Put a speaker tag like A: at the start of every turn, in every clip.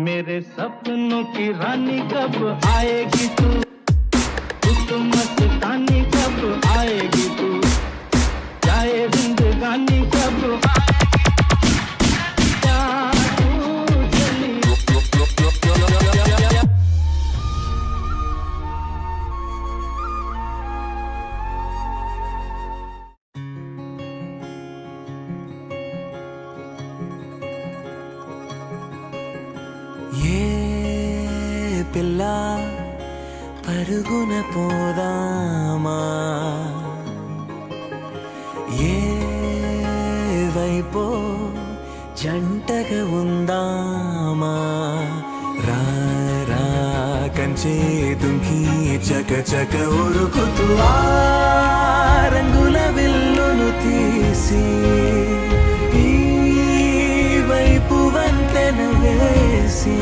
A: मेरे सपनों की रानी कब आएगी तू, मस्तानी कब आएगी तू, जाए जिंदगानी कब
B: పిల్లా పరుగున పోదామా, ఏ వైపో జంటగా ఉందామా, రా రా కంచే దుంకి చక చక ఉరుకుతూ ఆ రంగుల విల్లును తీసి ఈ వైపు వంతెన వేసి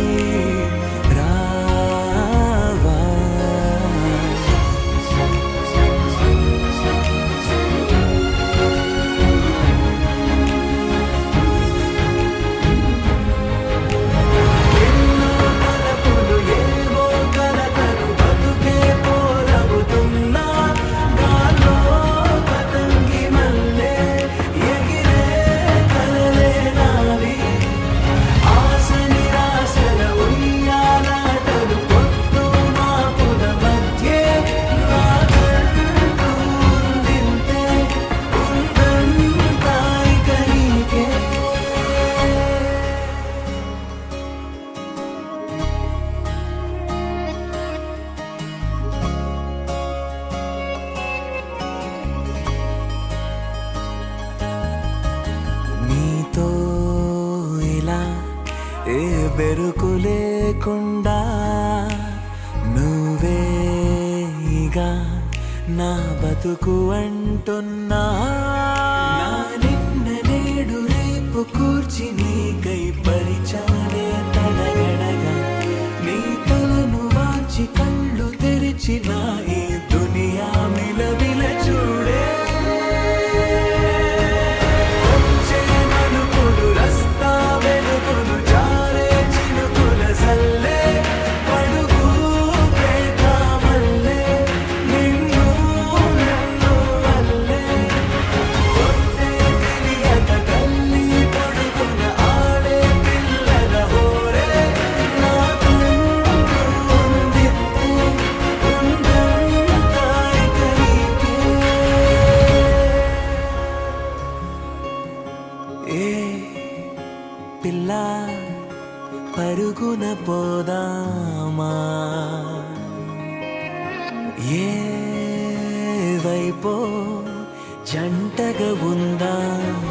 B: ఏ బెరుకు లేకుండా నువ్వేగా నా బతుకు అంటున్నా, నిన్న నేడు రేపు కూర్చి నీకై పరిచాలే తడగడగా, నీ తలను వాచి కళ్ళు తెరిచిన ఈ దునియా మిలవిల చూడే పిల్లా పరుగున పోదామా, ఏ వైపో జంటగా ఉందామా.